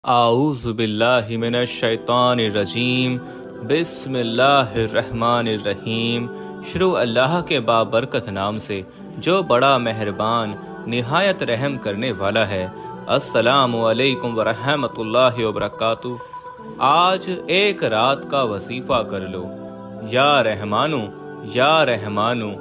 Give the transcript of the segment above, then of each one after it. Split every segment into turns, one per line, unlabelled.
आऊज़ु बिल्लाहि मिनश शैतानिर रजीम। बिस्मिल्लाहिर्रहमानिर्रहीम। शुरू अल्लाह के बाबरकत नाम से जो बड़ा मेहरबान निहायत रहम करने वाला है। अस्सलामु अलैकुम वरहमतुल्लाहि वबरकातुहू। आज एक रात का वजीफा कर लो। या रहमानु या रहमानु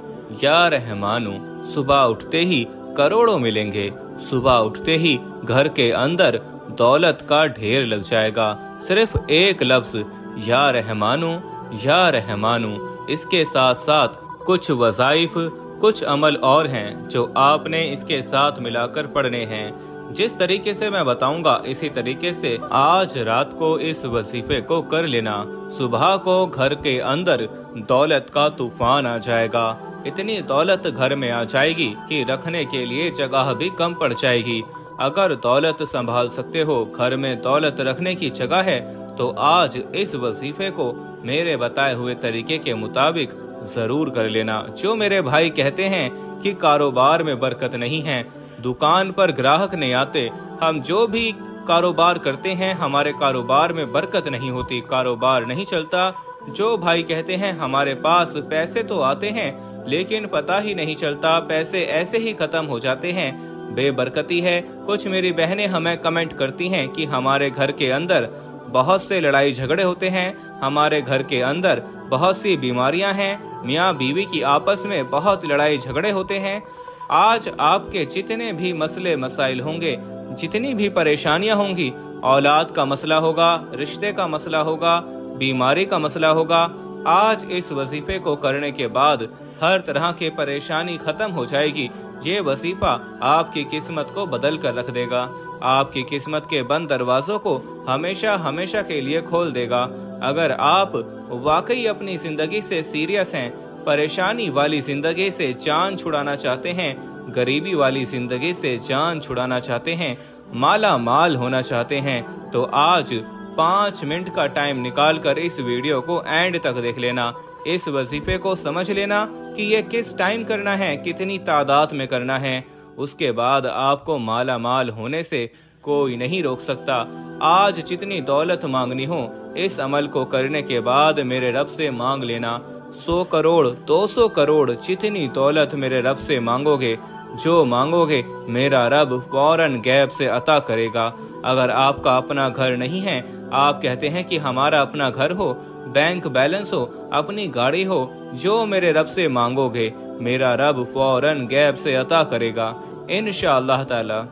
या रहमानु। सुबह उठते ही करोड़ों मिलेंगे। सुबह उठते ही घर के अंदर दौलत का ढेर लग जाएगा। सिर्फ एक लफ्ज या रहमानु या रहमानु। इसके साथ साथ कुछ वज़ाइफ कुछ अमल और हैं जो आपने इसके साथ मिलाकर पढ़ने हैं। जिस तरीके से मैं बताऊंगा इसी तरीके से आज रात को इस वजीफे को कर लेना। सुबह को घर के अंदर दौलत का तूफान आ जाएगा। इतनी दौलत घर में आ जाएगी कि रखने के लिए जगह भी कम पड़ जाएगी। अगर दौलत संभाल सकते हो, घर में दौलत रखने की जगह है, तो आज इस वजीफे को मेरे बताए हुए तरीके के मुताबिक जरूर कर लेना। जो मेरे भाई कहते हैं कि कारोबार में बरकत नहीं है, दुकान पर ग्राहक नहीं आते, हम जो भी कारोबार करते हैं हमारे कारोबार में बरकत नहीं होती, कारोबार नहीं चलता। जो भाई कहते हैं हमारे पास पैसे तो आते हैं लेकिन पता ही नहीं चलता, पैसे ऐसे ही खत्म हो जाते हैं, बेबरकती है। कुछ मेरी बहनें हमें कमेंट करती हैं कि हमारे घर के अंदर बहुत से लड़ाई झगड़े होते हैं, हमारे घर के अंदर बहुत सी बीमारियां हैं, मियाँ बीवी की आपस में बहुत लड़ाई झगड़े होते हैं। आज आपके जितने भी मसले मसाइल होंगे, जितनी भी परेशानियां होंगी, औलाद का मसला होगा, रिश्ते का मसला होगा, बीमारी का मसला होगा, आज इस वजीफे को करने के बाद हर तरह की परेशानी खत्म हो जाएगी। ये वजीफा आपकी किस्मत को बदल कर रख देगा, आपकी किस्मत के बंद दरवाजों को हमेशा हमेशा के लिए खोल देगा। अगर आप वाकई अपनी जिंदगी से सीरियस हैं, परेशानी वाली जिंदगी से जान छुड़ाना चाहते हैं, गरीबी वाली जिंदगी से जान छुड़ाना चाहते हैं, माला माल होना चाहते हैं, तो आज 5 मिनट का टाइम निकाल कर इस वीडियो को एंड तक देख लेना। इस वजीफे को समझ लेना कि ये किस टाइम करना है, कितनी तादाद में करना है। उसके बाद आपको माला माल होने से कोई नहीं रोक सकता। आज जितनी दौलत मांगनी हो, इस अमल को करने के बाद मेरे रब से मांग लेना। 100 करोड़ 200 करोड़ जितनी दौलत मेरे रब से मांगोगे, जो मांगोगे मेरा रब फौरन गैब से अता करेगा। अगर आपका अपना घर नहीं है, आप कहते हैं कि हमारा अपना घर हो, बैंक बैलेंस हो, अपनी गाड़ी हो, जो मेरे रब से मांगोगे मेरा रब फौरन गैब से अता करेगा इंशाअल्लाह ताला।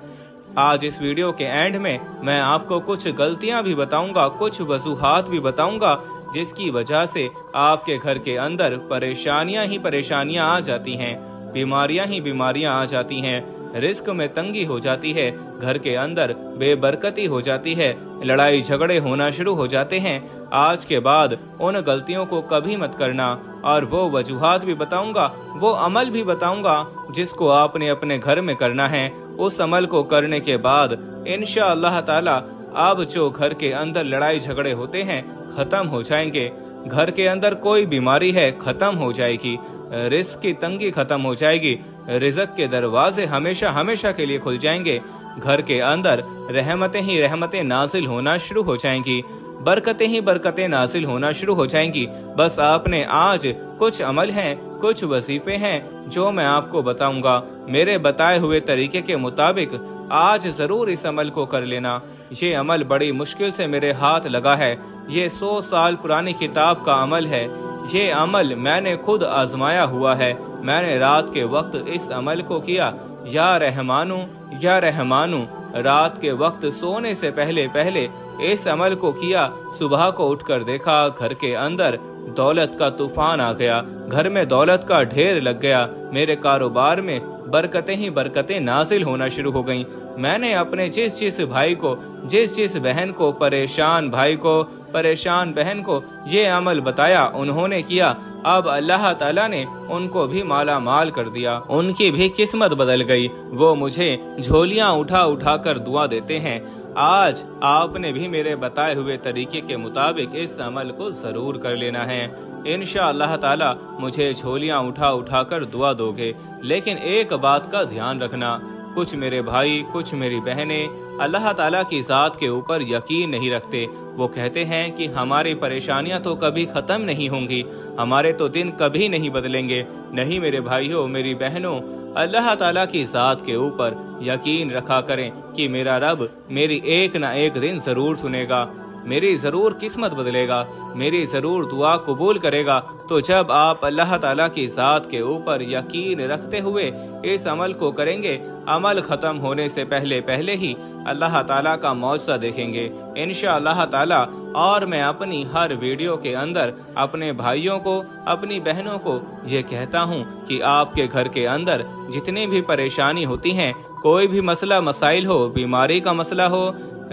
आज इस वीडियो के एंड में मैं आपको कुछ गलतियां भी बताऊंगा, कुछ वजूहात भी बताऊंगा जिसकी वजह से आपके घर के अंदर परेशानियां ही परेशानियां आ जाती हैं, बीमारियां ही बीमारियां आ जाती हैं, रिस्क में तंगी हो जाती है, घर के अंदर बेबरकती हो जाती है, लड़ाई झगड़े होना शुरू हो जाते हैं। आज के बाद उन गलतियों को कभी मत करना। और वो वजूहात भी बताऊंगा, वो अमल भी बताऊंगा जिसको आपने अपने घर में करना है। उस अमल को करने के बाद इंशाअल्लाह ताला अब जो घर के अंदर लड़ाई झगड़े होते हैं खत्म हो जाएंगे, घर के अंदर कोई बीमारी है खत्म हो जाएगी, रिस्क की तंगी खत्म हो जाएगी, रिज़्क के दरवाजे हमेशा हमेशा के लिए खुल जाएंगे, घर के अंदर रहमतें ही रहमतें नाजिल होना शुरू हो जाएंगी, बरकतें ही बरकतें नाजिल होना शुरू हो जाएंगी। बस आपने आज कुछ अमल हैं, कुछ वजीफे हैं जो मैं आपको बताऊंगा, मेरे बताए हुए तरीके के मुताबिक आज जरूर इस अमल को कर लेना। ये अमल बड़ी मुश्किल से मेरे हाथ लगा है, ये 100 साल पुरानी किताब का अमल है। ये अमल मैंने खुद आजमाया हुआ है, मैंने रात के वक्त इस अमल को किया। या रहमानु या रहमानु, रात के वक्त सोने से पहले पहले इस अमल को किया। सुबह को उठकर देखा घर के अंदर दौलत का तूफान आ गया, घर में दौलत का ढेर लग गया, मेरे कारोबार में बरकतें ही बरकतें नाजिल होना शुरू हो गईं। मैंने अपने जिस भाई को, जिस बहन को, परेशान भाई को, परेशान बहन को ये अमल बताया, उन्होंने किया। अब अल्लाह ताला ने उनको भी माला माल कर दिया, उनकी भी किस्मत बदल गई। वो मुझे झोलियां उठा उठा कर दुआ देते हैं। आज आपने भी मेरे बताए हुए तरीके के मुताबिक इस अमल को जरूर कर लेना है। इंशाअल्लाह ताला मुझे झोलियां उठा उठा कर दुआ दोगे। लेकिन एक बात का ध्यान रखना, कुछ मेरे भाई, कुछ मेरी बहनें अल्लाह ताला की ज़ात के ऊपर यकीन नहीं रखते। वो कहते हैं कि हमारी परेशानियां तो कभी ख़त्म नहीं होंगी, हमारे तो दिन कभी नहीं बदलेंगे। नहीं मेरे भाइयों, मेरी बहनों, अल्लाह ताला की ज़ात के ऊपर यकीन रखा करें कि मेरा रब मेरी एक ना एक दिन ज़रूर सुनेगा, मेरी ज़रूर किस्मत बदलेगा, मेरी ज़रूर दुआ कबूल करेगा। तो जब आप अल्लाह ताला की ज़ात के ऊपर यकीन रखते हुए इस अमल को करेंगे, अमल ख़त्म होने से पहले पहले ही अल्लाह ताला का मौजज़ा देखेंगे इंशाअल्लाह ताला। और मैं अपनी हर वीडियो के अंदर अपने भाइयों को, अपनी बहनों को ये कहता हूँ कि आपके घर के अंदर जितनी भी परेशानी होती हैं, कोई भी मसला मसाइल हो, बीमारी का मसला हो,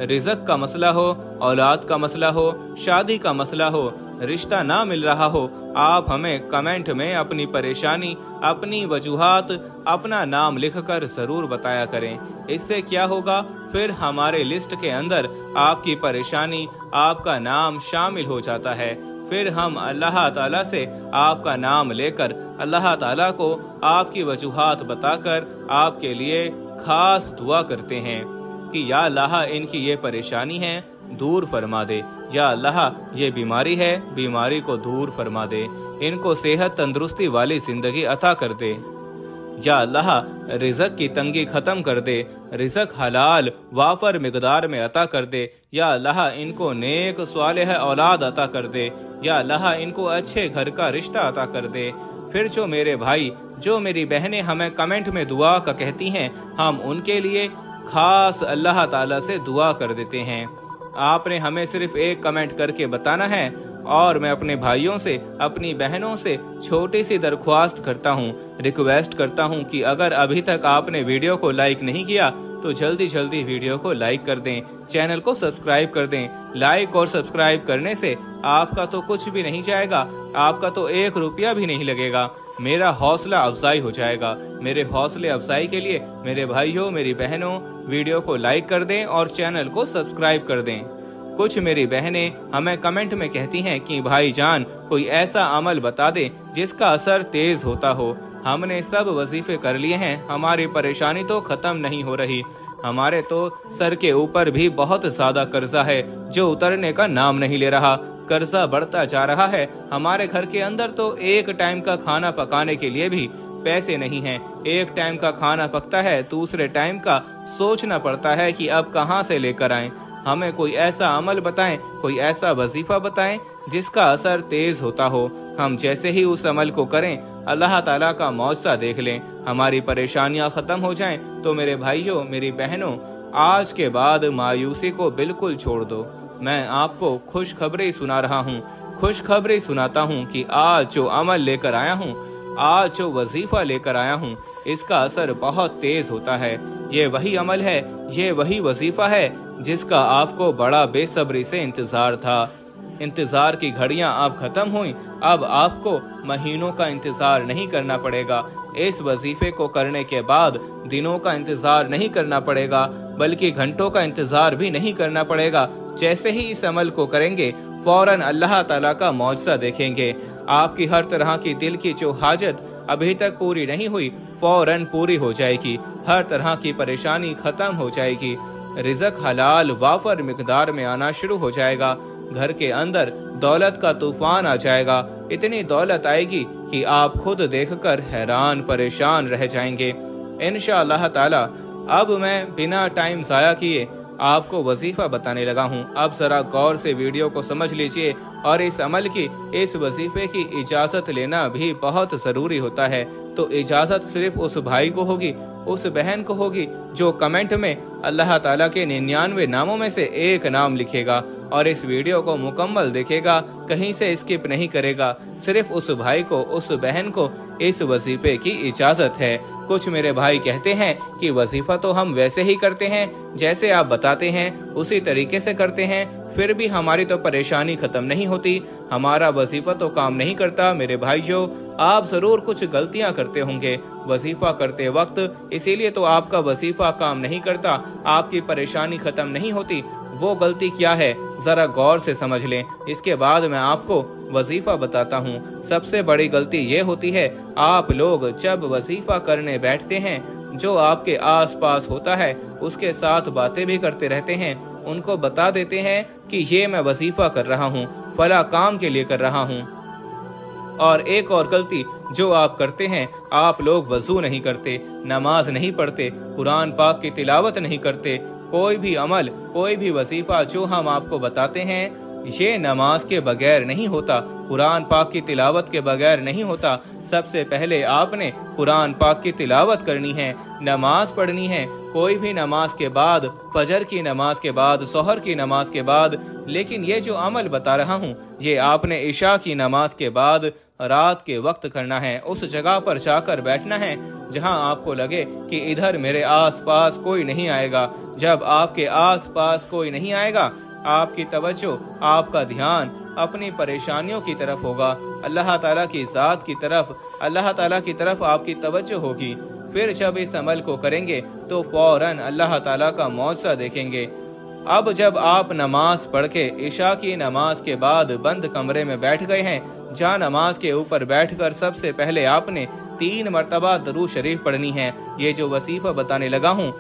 रिज़्क़ का मसला हो, औलाद का मसला हो, शादी का मसला हो, रिश्ता ना मिल रहा हो, आप हमें कमेंट में अपनी परेशानी, अपनी वजूहात, अपना नाम लिखकर ज़रूर बताया करें। इससे क्या होगा, फिर हमारे लिस्ट के अंदर आपकी परेशानी, आपका नाम शामिल हो जाता है। फिर हम अल्लाह ताला से आपका नाम लेकर अल्लाह ताला को आपकी वजूहात बताकर आपके लिए खास दुआ करते हैं कि या अल्लाह इनकी ये परेशानी है, दूर फरमा दे। या अल्लाह ये बीमारी है, बीमारी को दूर फरमा दे। इनको सेहत तंदुरुस्ती वाली जिंदगी अता कर दे। या अल्लाह रिज़्क़ की तंगी ख़त्म कर दे, रिज़्क़ हलाल वाफर मिकदार में अता कर दे। या अल्लाह इनको नेक स्वालिह औलाद अता कर दे। या अल्लाह इनको अच्छे घर का रिश्ता अता कर दे। फिर जो मेरे भाई, जो मेरी बहनें हमें कमेंट में दुआ का कहती हैं, हम उनके लिए खास अल्लाह ताला से दुआ कर देते हैं। आपने हमें सिर्फ एक कमेंट करके बताना है। और मैं अपने भाइयों से, अपनी बहनों से छोटी सी दरख्वास्त करता हूँ, रिक्वेस्ट करता हूँ कि अगर अभी तक आपने वीडियो को लाइक नहीं किया तो जल्दी जल्दी वीडियो को लाइक कर दें, चैनल को सब्सक्राइब कर दें। लाइक और सब्सक्राइब करने से आपका तो कुछ भी नहीं जाएगा, आपका तो 1 रुपया भी नहीं लगेगा, मेरा हौसला अफजाई हो जाएगा। मेरे हौसले अफजाई के लिए मेरे भाइयों, मेरी बहनों, वीडियो को लाइक कर दें और चैनल को सब्सक्राइब कर दें। कुछ मेरी बहनें हमें कमेंट में कहती हैं कि भाईजान कोई ऐसा अमल बता दे जिसका असर तेज होता हो। हमने सब वजीफे कर लिए हैं, हमारी परेशानी तो खत्म नहीं हो रही, हमारे तो सर के ऊपर भी बहुत ज्यादा कर्जा है जो उतरने का नाम नहीं ले रहा, कर्जा बढ़ता जा रहा है। हमारे घर के अंदर तो एक टाइम का खाना पकाने के लिए भी पैसे नहीं हैं। एक टाइम का खाना पकता है, दूसरे टाइम का सोचना पड़ता है कि अब कहां से लेकर आएं। हमें कोई ऐसा अमल बताएं, कोई ऐसा वजीफा बताएं जिसका असर तेज होता हो। हम जैसे ही उस अमल को करें, अल्लाह ताला का मौजज़ा देख लें, हमारी परेशानियां खत्म हो जाएं। तो मेरे भाइयों, मेरी बहनों, आज के बाद मायूसी को बिल्कुल छोड़ दो। मैं आपको खुशखबरी सुना रहा हूँ, खुशखबरी सुनाता हूँ कि आज जो अमल लेकर आया हूँ, आज जो वजीफा लेकर आया हूँ, इसका असर बहुत तेज होता है। ये वही अमल है, ये वही वजीफा है जिसका आपको बड़ा बेसब्री से इंतजार था। इंतजार की घड़ियां अब खत्म हुई, अब आपको महीनों का इंतजार नहीं करना पड़ेगा। इस वजीफे को करने के बाद दिनों का इंतजार नहीं करना पड़ेगा, बल्कि घंटों का इंतजार भी नहीं करना पड़ेगा। जैसे ही इस अमल को करेंगे, फौरन अल्लाह ताला का मौजज़ा देखेंगे। आपकी हर तरह की दिल की जो हाजत अभी तक पूरी नहीं हुई, फौरन पूरी हो जाएगी। हर तरह की परेशानी खत्म हो जाएगी। रिज़्क़ हलाल वाफर मिकदार में आना शुरू हो जाएगा। घर के अंदर दौलत का तूफान आ जाएगा। इतनी दौलत आएगी कि आप खुद देखकर हैरान परेशान रह जाएंगे इंशाअल्लाह ताला। अब मैं बिना टाइम ज़ाया किए आपको वजीफा बताने लगा हूँ। अब जरा गौर से वीडियो को समझ लीजिए और इस अमल की, इस वजीफे की इजाज़त लेना भी बहुत ज़रूरी होता है। तो इजाज़त सिर्फ उस भाई को होगी, उस बहन को होगी जो कमेंट में अल्लाह ताला के 99 नामों में से एक नाम लिखेगा और इस वीडियो को मुकम्मल देखेगा, कहीं से स्किप नहीं करेगा। सिर्फ उस भाई को, उस बहन को इस वजीफे की इजाज़त है। कुछ मेरे भाई कहते हैं कि वजीफा तो हम वैसे ही करते हैं जैसे आप बताते हैं, उसी तरीके से करते हैं, फिर भी हमारी तो परेशानी खत्म नहीं होती, हमारा वजीफा तो काम नहीं करता। मेरे भाइयों, आप जरूर कुछ गलतियां करते होंगे वजीफा करते वक्त, इसीलिए तो आपका वजीफा काम नहीं करता, आपकी परेशानी खत्म नहीं होती। वो गलती क्या है, जरा गौर से समझ लें, इसके बाद मैं आपको वजीफा बताता हूँ। सबसे बड़ी गलती ये होती है, आप लोग जब वजीफा करने बैठते हैं جو آپ کے آس پاس ہوتا ہے اس کے ساتھ باتیں بھی کرتے رہتے ہیں، ان کو بتا دیتے ہیں کہ یہ میں وظیفہ کر رہا ہوں، فلاں کام کے لیے کر رہا ہوں۔ اور ایک اور غلطی جو آپ کرتے ہیں، آپ لوگ وضو نہیں کرتے، نماز نہیں پڑھتے، قرآن پاک کی تلاوت نہیں کرتے۔ کوئی بھی عمل، کوئی بھی وظیفہ جو ہم آپ کو بتاتے ہیں، یہ نماز کے بغیر نہیں ہوتا، قرآن پاک کی تلاوت کے بغیر نہیں ہوتا۔ سب سے پہلے آپ نے قرآن پاک کی تلاوت کرنی ہے، نماز پڑھنی ہے، کوئی بھی نماز کے بعد، فجر کی نماز کے بعد، سحر کی نماز کے بعد۔ لیکن یہ جو عمل بتا رہا ہوں، یہ آپ نے عشاء کی نماز کے بعد رات کے وقت کرنا ہے۔ اس جگہ پر جا کر بیٹھنا ہے جہاں آپ کو لگے کہ ادھر میرے آس پاس کوئی نہیں آئے گا۔ جب آپ کے آس پاس کوئی نہیں آئے گا، آپ کی توجہ، آپ کا دھیان اپنی پریشانیوں کی طرف ہوگا، اللہ تعالیٰ کی ذات کی طرف، اللہ تعالیٰ کی طرف آپ کی توجہ ہوگی۔ پھر جب اس عمل کو کریں گے تو فوراً اللہ تعالیٰ کا معجزہ دیکھیں گے۔ اب جب آپ نماز پڑھ کے عشاء کی نماز کے بعد بند کمرے میں بیٹھ گئے ہیں، جہاں نماز کے اوپر بیٹھ کر سب سے پہلے آپ نے 3 مرتبہ درود شریف پڑھنی ہے۔ یہ جو وظیفہ بتانے لگا ہوں،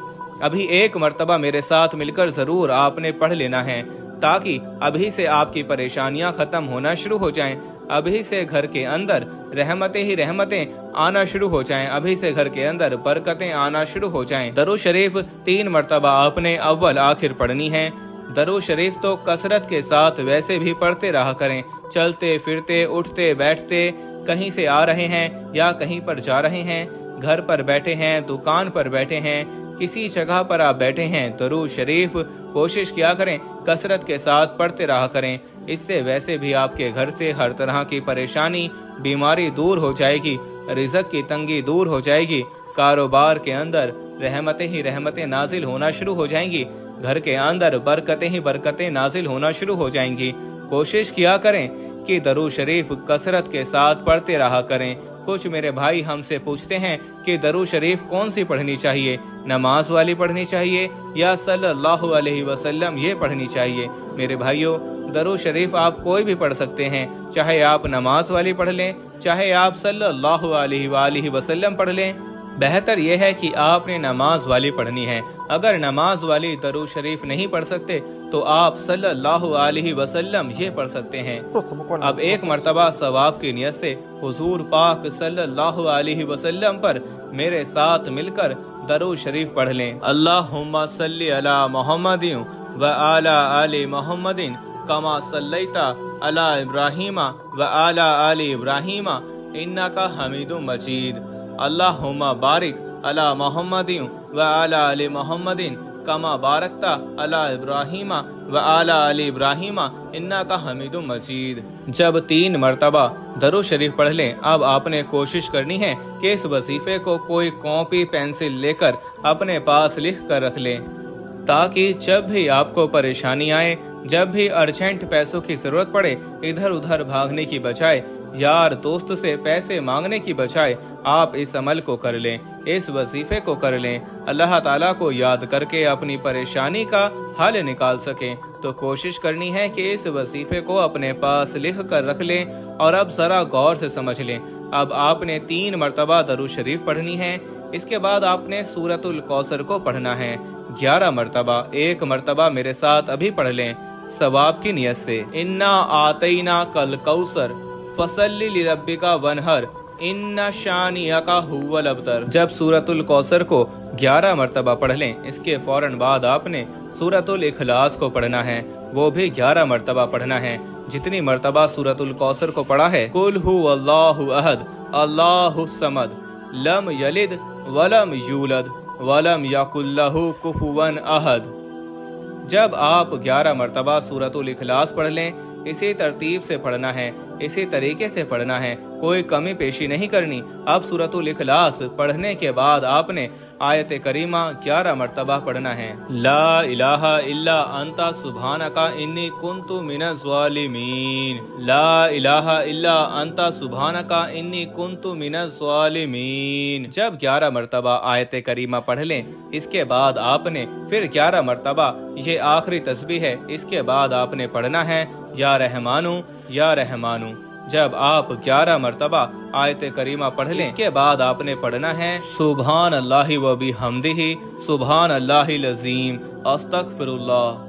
ابھی 1 مرتبہ میرے ساتھ مل کر ضرور آپ نے پڑھ لینا ہے، تاکہ ابھی سے آپ کی پریشانیاں ختم ہونا شروع ہو جائیں، ابھی سے گھر کے اندر رحمتیں ہی رحمتیں آنا شروع ہو جائیں، ابھی سے گھر کے اندر برکتیں آنا شروع ہو جائیں۔ درود شریف 3 مرتبہ آپ نے اول آخر پڑھنی ہے۔ درود شریف تو کثرت کے ساتھ ویسے بھی پڑھتے رہا کریں، چلتے پھرتے، اٹھتے بیٹھتے، کہیں سے آ رہے ہیں یا کہیں پر جا رہے ہیں، گھر پر بیٹھے ہیں، دکان پر بیٹھے ہیں، کسی جگہ پر آپ بیٹھے ہیں، درود شریف کوشش کیا کریں کثرت کے ساتھ پڑھتے رہا کریں۔ اس سے ویسے بھی آپ کے گھر سے ہر طرح کی پریشانی، بیماری دور ہو جائے گی، رزق کی تنگی دور ہو جائے گی، کاروبار کے اندر رحمتیں ہی رحمتیں نازل ہونا شروع ہو جائیں گی، گھر کے اندر برکتیں ہی برکتیں نازل ہونا شروع ہو جائیں گی۔ کوشش کیا کریں کہ درود شریف کثرت کے ساتھ پڑھتے رہا کریں۔ کچھ میرے بھائی ہم سے پوچھتے ہیں کہ درود شریف کون سی پڑھنی چاہیے، نماز والی پڑھنی چاہیے یا صلی اللہ علیہ وسلم یہ پڑھنی چاہیے؟ میرے بھائیوں، درود شریف آپ کوئی بھی پڑھ سکتے ہیں، چاہے آپ نماز والی پڑھ لیں، چاہے آپ صلی اللہ علیہ وآلہ وسلم پڑھ لیں۔ بہتر یہ ہے کہ آپ نے نماز والی پڑھنی ہے۔ اگر نماز والی درود شریف نہیں پڑھ سکتے تو آپ صلی اللہ علیہ وسلم یہ پڑھ سکتے ہیں۔ اب 1 مرتبہ ثواب کی نیت سے حضور پاک صلی اللہ علیہ وسلم پر میرے ساتھ مل کر درود شریف پڑھ لیں۔ اللہم صلی علی محمد وعلی آل محمد کما صلیت علی ابراہیم وعلی آل ابراہیم انک حمید مجید۔ اللہم بارک علی محمد وعلی آل محمد کما بارکت علی ابراہیم وعلی آل ابراہیم انک حمید مجید۔ جب 3 مرتبہ درود شریف پڑھ لیں، اب آپ نے کوشش کرنی ہے کہ اس وظیفے کو کوئی کاپی پینسل لے کر اپنے پاس لکھ کر رکھ لیں، تاکہ جب بھی آپ کو پریشانی آئے، جب بھی ارجنٹ پیسوں کی ضرورت پڑے، ادھر ادھر بھاگنے کی بجائے، یار دوست سے پیسے مانگنے کی بجائے، آپ اس عمل کو کر لیں، اس وظیفے کو کر لیں، اللہ تعالیٰ کو یاد کر کے اپنی پریشانی کا حل نکال سکیں۔ تو کوشش کرنی ہے کہ اس وظیفے کو اپنے پاس لکھ کر رکھ لیں۔ اور اب ذرا غور سے سمجھ لیں، اب آپ نے 3 مرتبہ درود شریف پڑھنی ہے، اس کے بعد آپ نے سورۃ الکوثر کو پڑھنا ہے 11 مرتبہ۔ 1 مرتبہ میرے ساتھ ابھی پڑھ لیں ثواب کی نیت سے۔ انا آتیناک الکوثر فصلی لربک وانحر ان شانئک ھو الابتر۔ جب سورۃ الکوثر کو 11 مرتبہ پڑھ لیں، اس کے فوراً بعد آپ نے سورۃ الاخلاص کو پڑھنا ہے، وہ بھی 11 مرتبہ پڑھنا ہے۔ جتنی مرتبہ سورۃ الکوثر کو پڑھا ہے، قل ھو اللہ احد اللہ الصمد لم یلد ولم یولد ولم یکن لہ کفوا احد۔ جب آپ 11 مرتبہ سورۃ الاخلاص پڑھ لیں، اسی ترتیب سے پڑھنا ہے، اسی طریقے سے پڑھنا ہے، کوئی کمی پیشی نہیں کرنی۔ اب سورۃ الاخلاص پڑھنے کے بعد آپ نے آیت کریمہ 11 مرتبہ پڑھنا ہے، لا الہ الا انت سبحانک انی کنت من الظالمین، لا الہ الا انت سبحانک انی کنت من الظالمین۔ جب 11 مرتبہ آیت کریمہ پڑھ لیں، اس کے بعد آپ نے پھر 11 مرتبہ، یہ آخری تسبیح ہے، اس کے بعد آپ نے پڑھنا ہے یا رحمانو یا رحمانو، जब आप 11 मरतबा आयत करीमा पढ़ लें, इसके बाद आपने पढ़ना है सुभान अल्लाहि व बिहम्दिही सुभान अल्लाहिल अज़ीम अस्तगफिरुल्लाह,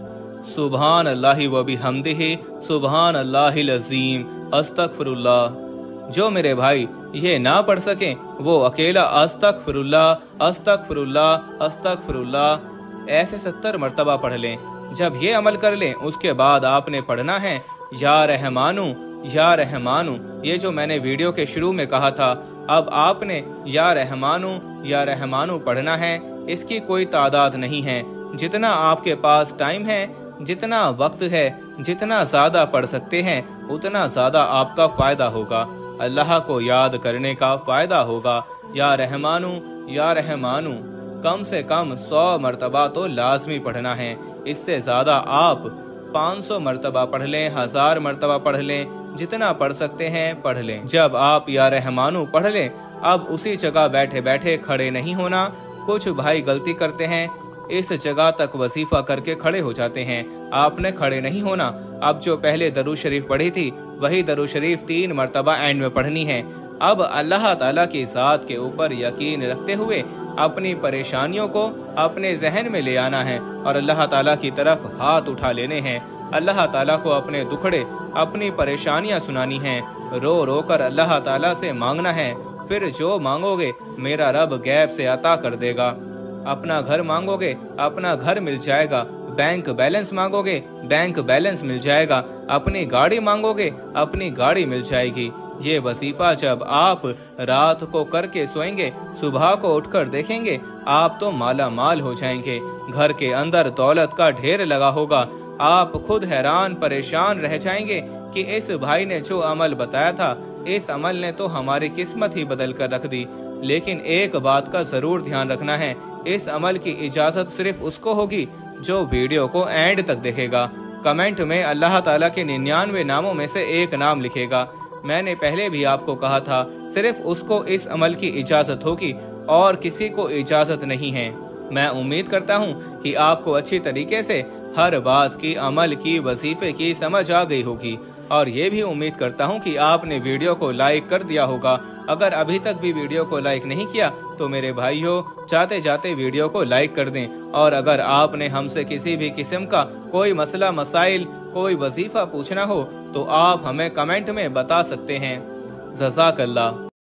सुभान अल्लाहि व बिहम्दिही सुभान अल्लाहिल अज़ीम अस्तगफिरुल्लाह। जो मेरे भाई ये ना पढ़ सकें वो अकेला अस्तगफिरुल्लाह अस्तगफिरुल्लाह अस्तगफिरुल्लाह ऐसे 70 मरतबा पढ़ लें। जब ये अमल कर लें उसके बाद आपने पढ़ना है या रहमानु या रहमानु। ये जो मैंने वीडियो के शुरू में कहा था, अब आपने या रहमानु पढ़ना है। इसकी कोई तादाद नहीं है, जितना आपके पास टाइम है, जितना वक्त है, जितना ज्यादा पढ़ सकते हैं उतना ज्यादा आपका फायदा होगा, अल्लाह को याद करने का फायदा होगा। या रहमानु कम से कम 100 मरतबा तो लाजमी पढ़ना है। इससे ज्यादा आप 500 मरतबा पढ़ लें, 1000 मरतबा पढ़ लें, जितना पढ़ सकते हैं पढ़ लें। जब आप या रहमानु पढ़ लें, अब उसी जगह बैठे बैठे खड़े नहीं होना। कुछ भाई गलती करते हैं, इस जगह तक वजीफा करके खड़े हो जाते हैं। आपने खड़े नहीं होना। अब जो पहले दरूद शरीफ पढ़ी थी वही दरूद शरीफ 3 मरतबा एंड में पढ़नी है। अब अल्लाह ताला की ज़ात के ऊपर यकीन रखते हुए अपनी परेशानियों को अपने जहन में ले आना है और अल्लाह ताला की तरफ हाथ उठा लेने हैं। अल्लाह ताला को अपने दुखड़े, अपनी परेशानियां सुनानी हैं, रो रो कर अल्लाह ताला से मांगना है। फिर जो मांगोगे मेरा रब गैब से अता कर देगा। अपना घर मांगोगे, अपना घर मिल जाएगा। बैंक बैलेंस मांगोगे, बैंक बैलेंस मिल जाएगा। अपनी गाड़ी मांगोगे, अपनी गाड़ी मिल जाएगी। ये वजीफा जब आप रात को करके सोएंगे, सुबह को उठकर देखेंगे, आप तो माला माल हो जाएंगे। घर के अंदर दौलत का ढेर लगा होगा। आप खुद हैरान परेशान रह जाएंगे कि इस भाई ने जो अमल बताया था, इस अमल ने तो हमारी किस्मत ही बदल कर रख दी। लेकिन एक बात का जरूर ध्यान रखना है, इस अमल की इजाजत सिर्फ उसको होगी जो वीडियो को एंड तक देखेगा। कमेंट में अल्लाह ताला के 99 नामों में से एक नाम लिखेगा। मैंने पहले भी आपको कहा था, सिर्फ उसको इस अमल की इजाजत होगी और किसी को इजाजत नहीं है। मैं उम्मीद करता हूँ कि आपको अच्छी तरीके से हर बात की, अमल की, वजीफे की समझ आ गई होगी और ये भी उम्मीद करता हूँ कि आपने वीडियो को लाइक कर दिया होगा। अगर अभी तक भी वीडियो को लाइक नहीं किया तो मेरे भाइयों, जाते जाते वीडियो को लाइक कर दें। और अगर आपने हमसे किसी भी किस्म का कोई मसला, मसाइल, कोई वजीफा पूछना हो तो आप हमें कमेंट में बता सकते हैं। जज़ाकल्लाह।